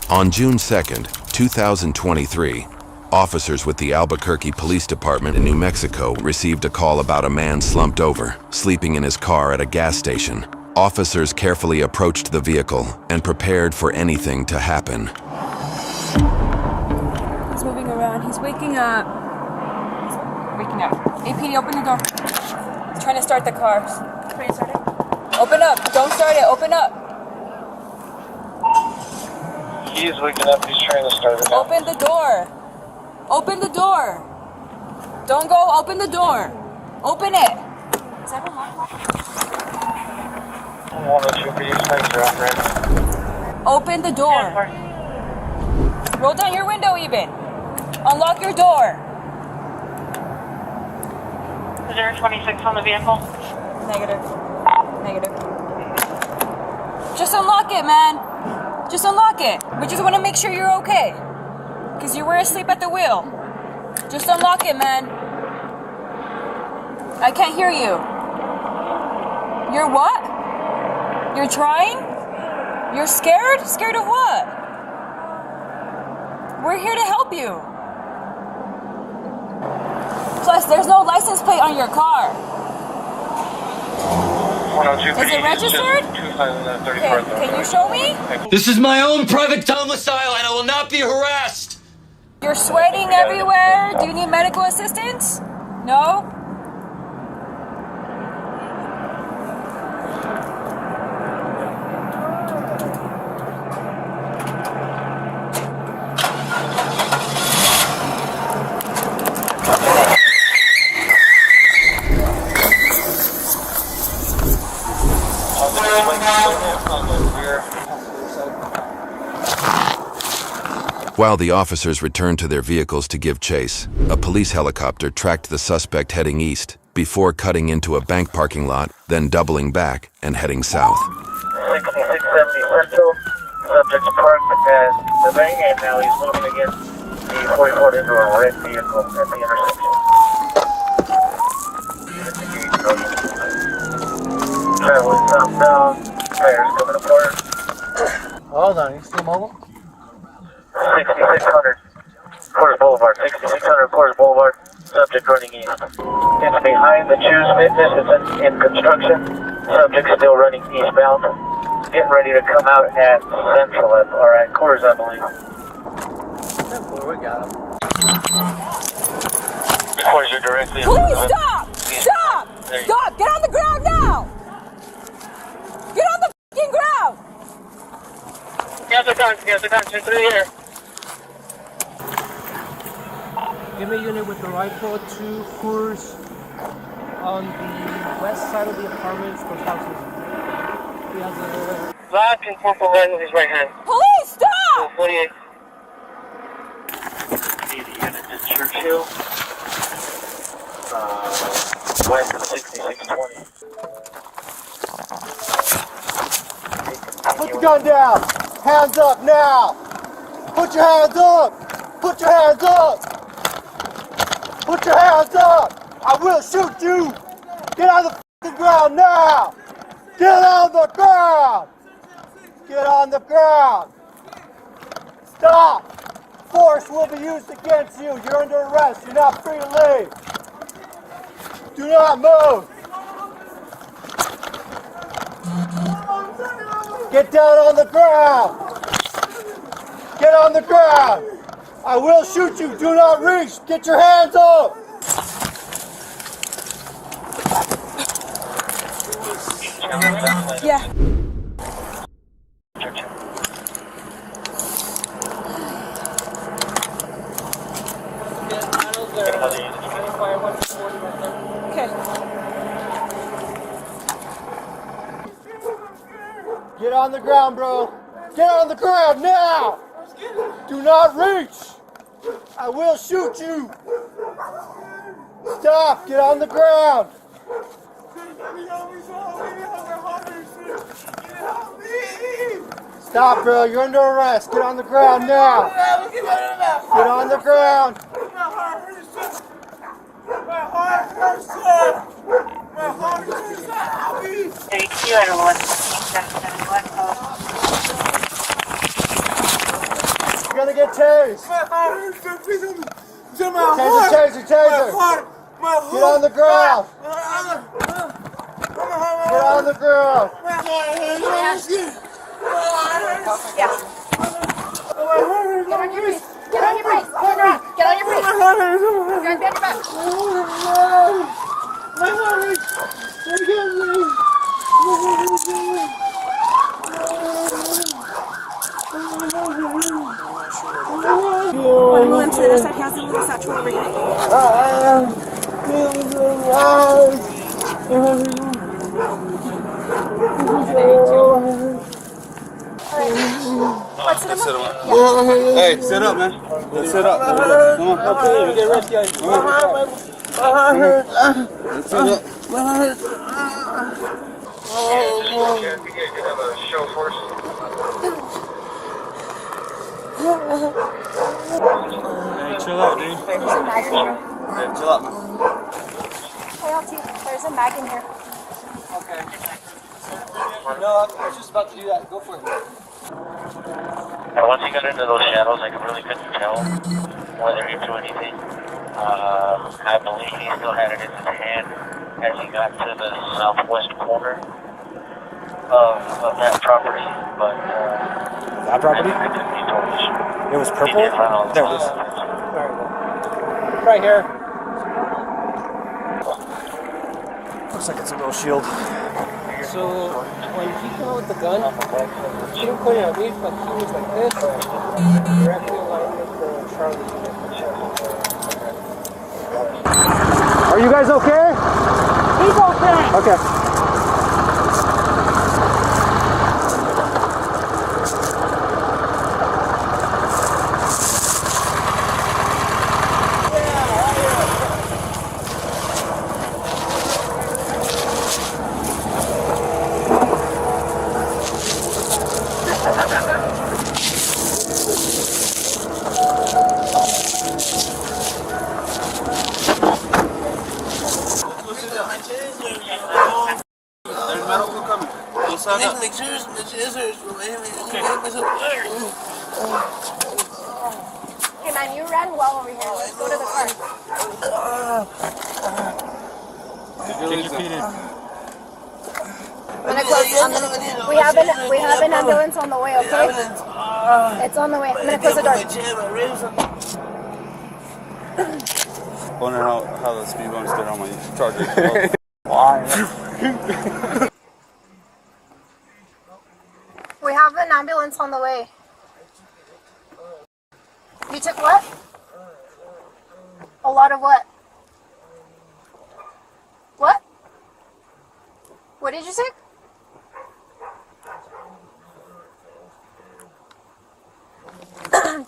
On June 2nd, 2023, officers with the Albuquerque Police Department in New Mexico received a call about a man slumped over, sleeping in his car at a gas station. Officers carefully approached the vehicle and prepared for anything to happen. He's moving around. He's waking up. APD, open the door. He's trying to start the car. Trying to start it? Open up. Don't start it. Open up. He is waking up. He's trying to start it. Open the door. Open the door. Don't go. Open the door. Open it. Is that unlocked? 102 for you. Thanks for operating. Open the door. Roll down your window even. Unlock your door. Is there a 26 on the vehicle? Negative. Just unlock it, man. Just unlock it. We just want to make sure you're okay. Because you were asleep at the wheel. Just unlock it, man. I can't hear you. You're what? You're trying? You're scared? Scared of what? We're here to help you. Plus, there's no license plate on your car. 102 Is it registered? Okay, can you show me? This is my own private domicile and I will not be harassed. You're sweating everywhere. Do you need medical assistance? No? While the officers returned to their vehicles to give chase, a police helicopter tracked the suspect heading east before cutting into a bank parking lot, then doubling back and heading south. 6670 Central. Subject's parked at the bank and now he's moving against the 44 into a red vehicle at the intersection. Traveling southbound. Tires coming apart. Hold on, you still mobile? 6600 Forest Boulevard. 6600 Forest Boulevard. Subject running east. It's behind the Choose Fitness. It's in construction. Subject still running eastbound. Getting ready to come out at Central or at Coors, I believe. We got him. Coors, you're directly. Please stop! Stop! Stop! Get on the ground now! Get on the fucking ground! Get the gun, through here. Give me a unit with the rifle to Coors on the west side of the apartments for houses. He has a... Black and purple red with his right hand. Police, stop! 48. Need a unit to Churchill. West of 6620. Put the gun down! Hands up now! Put your hands up! Put your hands up! Put your hands up! I will shoot you! Get on the f***ing ground now! Get on the ground! Get on the ground! Stop! Force will be used against you. You're under arrest. You're not free to leave. Do not move. Get down on the ground. Get on the ground. I will shoot you. Do not reach. Get your hands up. Yeah. Okay. Get on the ground, bro. Get on the ground now. Do not reach. I will shoot you. Stop. Get on the ground. Stop, bro. You're under arrest. Get on the ground now. Get on the ground. gonna get tased. Taser. Get on the ground. Get on the ground. Yeah. Get on your face. Get on your face. On the ground. Get on your face. You're gonna bend your back. One move him to the other side. He has a little satchel over here. Let's sit him up. Hey, sit up, man. Let's sit up. Come on. Okay, we get rest, guys. Come on. Let's sit up. Hey, chill out, dude. There's a mag in here. Hey, chill out, man. Hey, LT, there's a mag in here. Okay. No, I was just about to do that. Go for it. And once he got into those shadows, I really couldn't tell whether he threw anything. I believe he still had it in his hand as he got to the southwest corner of that property, but That property? I couldn't be totally sure. It was He purple? did run all the There it is. Right here. Looks like it's a little shield. So, when he came out with the gun, he didn't point it at me, but he was like this, directly aligned with the Charlie unit. Are you guys okay? He's okay. Okay. Hey man, you ran well over here. Let's go to the car. We have an ambulance on the way, okay? It's on the way. I'm gonna close the door. Wonder how the speed bumps did on my charger. We have an ambulance on the way. You took what? A lot of what? What? What did you say?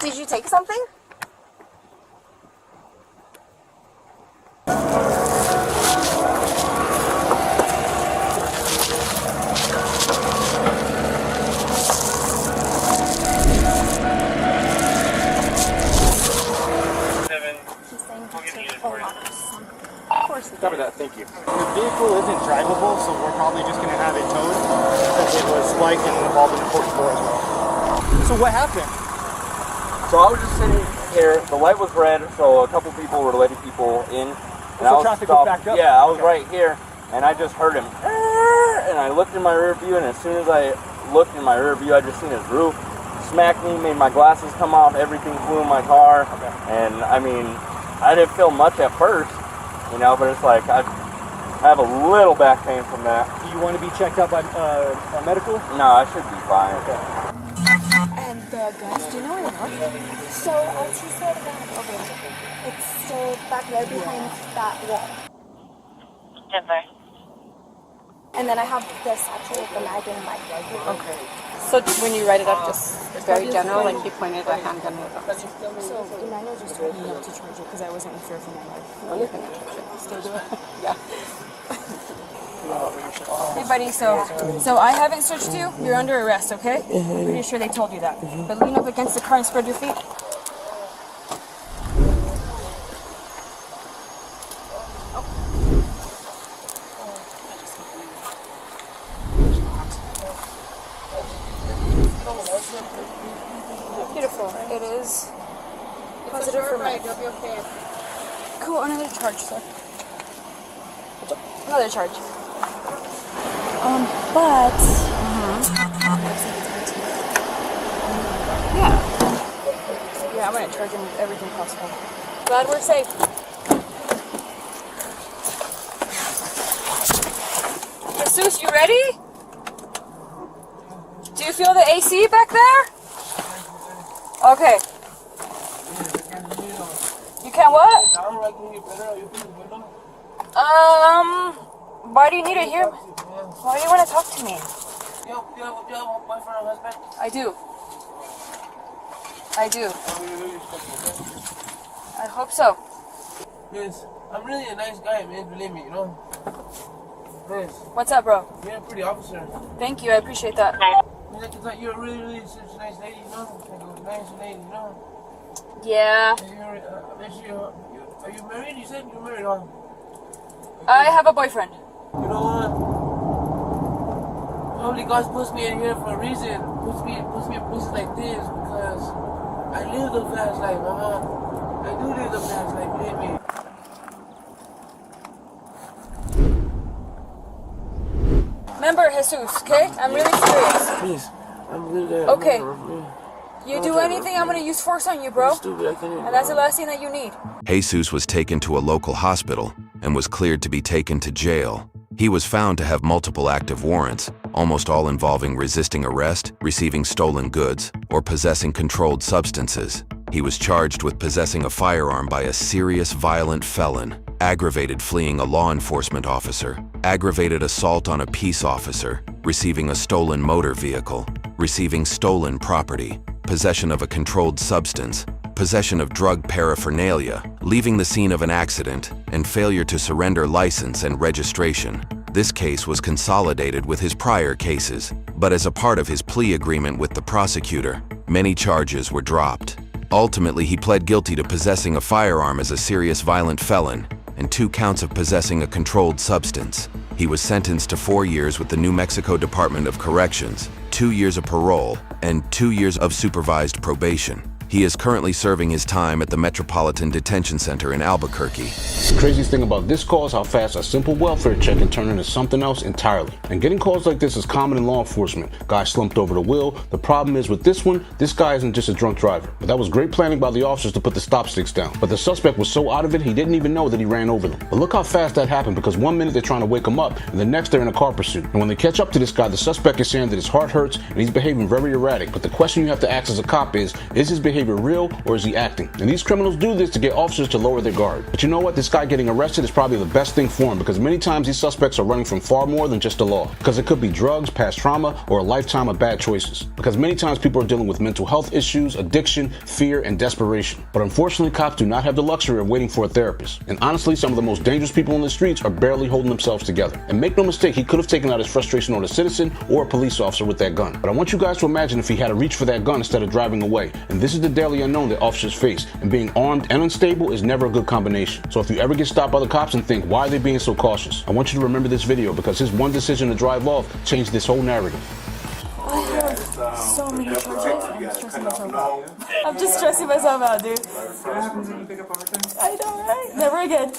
Did you take something? Cover that, thank you. The vehicle isn't drivable, so we're probably just going to have it towed because it was spiked and involved in a court before as well. So what happened? So I was just sitting here, the light was red, so a couple people were letting people in. And I was traffic was backed up? Yeah, I was right here, and I just heard him. And I looked in my rear view, and as soon as I looked in my rear view, I just seen his roof smack me, made my glasses come off, everything flew in my car. Okay. And I mean, I didn't feel much at first, you know, but it's like I have a little back pain from that. Do you want to be checked out by medical? No, I should be fine. Okay. And the guns, do you know where they are? So LT said that it's still back there behind that wall. Denver. And then I have this actually with the mag in my Okay. So when you write it up, just very general, like you pointed a handgun with us. So Emmanuel just told me not to charge it because I wasn't in fear for my life. Well, you can charge it. Still do it? Yeah. Hey buddy, so I haven't searched you. You're under arrest, okay? Pretty sure they told you that. But lean up against the car and spread your feet. Beautiful. it is positive for meth. You'll be okay. Cool, another charge, sir. Another charge. But yeah, I'm gonna charge him with everything possible. Glad we're safe. Jesus, you ready? Do you feel the AC back there? Okay. You can what? Why do you need to hear? Why do you want to talk to me? You have a boyfriend or husband? I do. I do. I hope so. Yes, I'm really a nice guy, man. Believe me, you know. Yes. What's up, bro? You're a pretty officer. Thank you, I appreciate that. You're a really such a nice lady, you know. Like a nice lady, you know. Yeah. Are you married? You said you're married, huh? I have a boyfriend. You know what? Probably God puts me in here for a reason. Puts me in places like this because I live the fast life, mama. I do live the fast life, believe me. Remember, Jesus, okay? I'm really serious. Please, I'm really good. Okay. You do anything, I'm gonna use force on you, bro. Stupid, I can't even. And that's the last thing that you need. Jesus was taken to a local hospital and was cleared to be taken to jail. He was found to have multiple active warrants, almost all involving resisting arrest, receiving stolen goods, or possessing controlled substances. He was charged with possessing a firearm by a serious violent felon, aggravated fleeing a law enforcement officer, aggravated assault on a peace officer, receiving a stolen motor vehicle, receiving stolen property, possession of a controlled substance, possession of drug paraphernalia, leaving the scene of an accident, and failure to surrender license and registration. This case was consolidated with his prior cases, but as a part of his plea agreement with the prosecutor, many charges were dropped. Ultimately, he pled guilty to possessing a firearm as a serious violent felon and 2 counts of possessing a controlled substance. He was sentenced to 4 years with the New Mexico Department of Corrections, 2 years of parole, and 2 years of supervised probation. He is currently serving his time at the Metropolitan Detention Center in Albuquerque. The craziest thing about this call is how fast a simple welfare check can turn into something else entirely. And getting calls like this is common in law enforcement. Guy slumped over the wheel. The problem is with this one, this guy isn't just a drunk driver. But that was great planning by the officers to put the stop sticks down. But the suspect was so out of it, he didn't even know that he ran over them. But look how fast that happened, because 1 minute they're trying to wake him up, and the next they're in a car pursuit. And when they catch up to this guy, the suspect is saying that his heart hurts and he's behaving very erratic. But the question you have to ask as a cop is his behavior real or is he acting? And these criminals do this to get officers to lower their guard. But you know what? This guy getting arrested is probably the best thing for him, because many times these suspects are running from far more than just the law. Because it could be drugs, past trauma, or a lifetime of bad choices. Because many times people are dealing with mental health issues, addiction, fear, and desperation. But unfortunately, cops do not have the luxury of waiting for a therapist. And honestly, some of the most dangerous people on the streets are barely holding themselves together. And make no mistake, he could have taken out his frustration on a citizen or a police officer with that gun. But I want you guys to imagine if he had to reach for that gun instead of driving away. And this is the daily unknown that officers face, and being armed and unstable is never a good combination. So if you ever get stopped by the cops and think, why are they being so cautious? I want you to remember this video, because his one decision to drive off changed this whole narrative. I have so many charges. I'm just stressing myself out, dude. I know, right? Never again.